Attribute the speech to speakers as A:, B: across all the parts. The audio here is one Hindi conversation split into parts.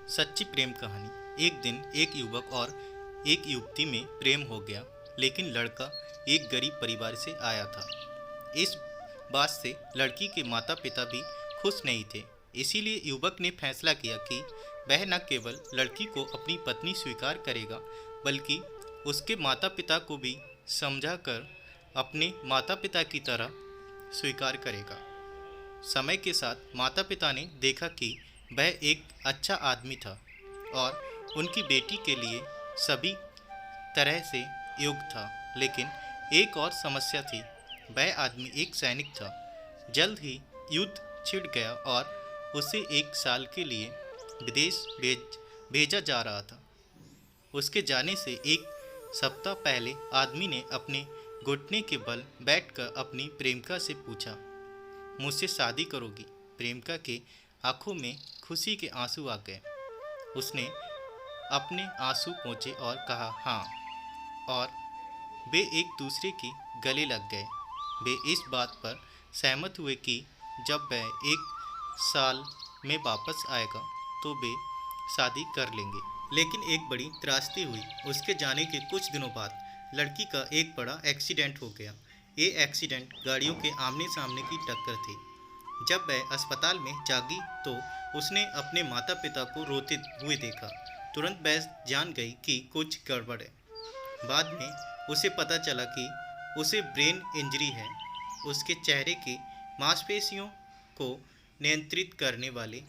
A: सच्ची प्रेम कहानी। एक दिन एक युवक और एक युवती में प्रेम हो गया, लेकिन लड़का एक गरीब परिवार से आया था। इस बात से लड़की के माता पिता भी खुश नहीं थे। इसीलिए युवक ने फैसला किया कि वह न केवल लड़की को अपनी पत्नी स्वीकार करेगा, बल्कि उसके माता पिता को भी समझाकर अपने माता पिता की तरह स्वीकार करेगा। समय के साथ माता पिता ने देखा कि वह एक अच्छा आदमी था और उनकी बेटी के लिए सभी तरह से योग्य था। लेकिन एक और समस्या थी, वह आदमी एक सैनिक था। जल्द ही युद्ध छिड़ गया और उसे एक साल के लिए विदेश भेजा जा रहा था। उसके जाने से एक सप्ताह पहले आदमी ने अपने घुटने के बल बैठकर अपनी प्रेमिका से पूछा, मुझसे शादी करोगी? प्रेमिका के आंखों में खुशी के आंसू आ गए। उसने अपने आंसू पोंछे और कहा हाँ, और वे एक दूसरे के गले लग गए। वे इस बात पर सहमत हुए कि जब वह एक साल में वापस आएगा तो वे शादी कर लेंगे। लेकिन एक बड़ी त्रासदी हुई। उसके जाने के कुछ दिनों बाद लड़की का एक बड़ा एक्सीडेंट हो गया। ये एक्सीडेंट गाड़ियों के आमने सामने की टक्कर थी। जब वह अस्पताल में जागी तो उसने अपने माता पिता को रोते हुए देखा। तुरंत वह जान गई कि कुछ गड़बड़ है। बाद में उसे पता चला कि उसे ब्रेन इंजरी है। उसके चेहरे की मांसपेशियों को नियंत्रित करने वाले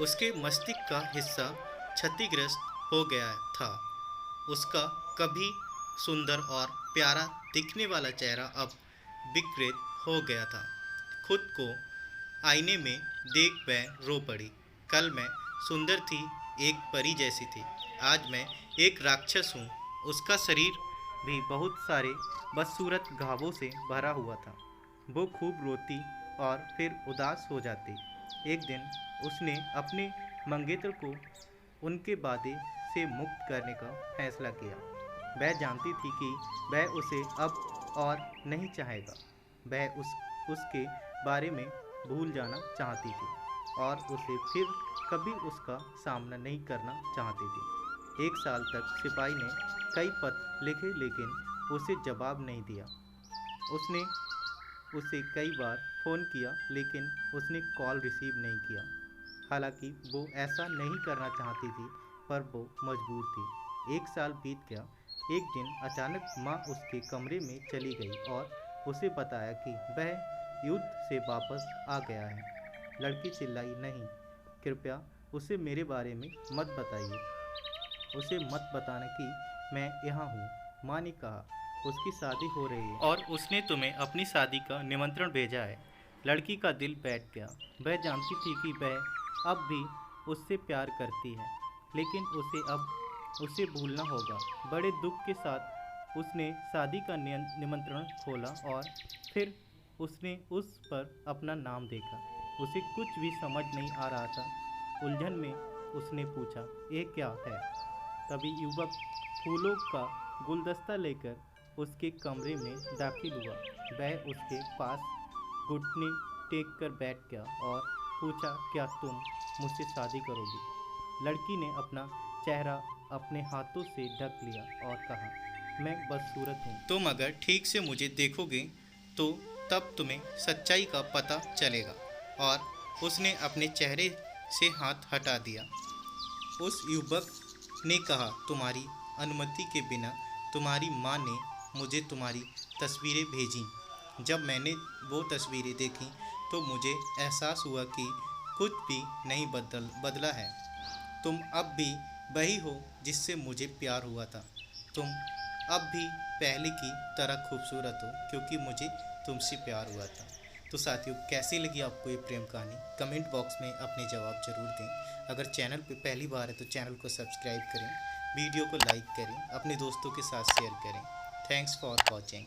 A: उसके मस्तिष्क का हिस्सा क्षतिग्रस्त हो गया था। उसका कभी सुंदर और प्यारा दिखने वाला चेहरा अब विकृत हो गया था। खुद को आईने में देख वह रो पड़ी। कल मैं सुंदर थी, एक परी जैसी थी। आज मैं एक राक्षस हूँ। उसका शरीर भी बहुत सारे बदसूरत घावों से भरा हुआ था। वो खूब रोती और फिर उदास हो जाती। एक दिन उसने अपने मंगेतर को उनके वादे से मुक्त करने का फैसला किया। वह जानती थी कि वह उसे अब और नहीं चाहेगा। वह उसके बारे में भूल जाना चाहती थी और उसे फिर कभी उसका सामना नहीं करना चाहती थी। एक साल तक सिपाही ने कई पत्र लिखे, लेकिन उसे जवाब नहीं दिया। उसने उसे कई बार फ़ोन किया, लेकिन उसने कॉल रिसीव नहीं किया। हालांकि वो ऐसा नहीं करना चाहती थी, पर वो मजबूर थी। एक साल बीत गया। एक दिन अचानक माँ उसके कमरे में चली गई और उसे बताया कि वह युद्ध से वापस आ गया है। लड़की चिल्लाई, नहीं, कृपया उसे मेरे बारे में मत बताइए। उसे मत बताना कि मैं यहाँ हूँ। माँ ने कहा, उसकी शादी हो रही है और उसने तुम्हें अपनी शादी का निमंत्रण भेजा है। लड़की का दिल बैठ गया। वह जानती थी कि वह अब भी उससे प्यार करती है, लेकिन उसे भूलना होगा। बड़े दुख के साथ उसने शादी का निमंत्रण खोला और फिर उसने उस पर अपना नाम देखा। उसे कुछ भी समझ नहीं आ रहा था। उलझन में उसने पूछा, ये क्या है? तभी युवक फूलों का गुलदस्ता लेकर उसके कमरे में दाखिल हुआ। वह उसके पास घुटने टेक कर बैठ गया और पूछा, क्या तुम मुझसे शादी करोगी? लड़की ने अपना चेहरा अपने हाथों से ढक लिया और कहा, मैं बदसूरत हूँ। तुम अगर ठीक से मुझे देखोगे तो तब तुम्हें सच्चाई का पता चलेगा। और उसने अपने चेहरे से हाथ हटा दिया। उस युवक ने कहा, तुम्हारी अनुमति के बिना तुम्हारी माँ ने मुझे तुम्हारी तस्वीरें भेजीं। जब मैंने वो तस्वीरें देखी तो मुझे एहसास हुआ कि कुछ भी नहीं बदला है। तुम अब भी वही हो जिससे मुझे प्यार हुआ था। तुम अब भी पहले की तरह खूबसूरत हो, क्योंकि मुझे तुमसे प्यार हुआ था। तो साथियों, कैसी लगी आपको ये प्रेम कहानी? कमेंट बॉक्स में अपने जवाब ज़रूर दें। अगर चैनल पे पहली बार है तो चैनल को सब्सक्राइब करें, वीडियो को लाइक करें, अपने दोस्तों के साथ शेयर करें। Thanks for watching.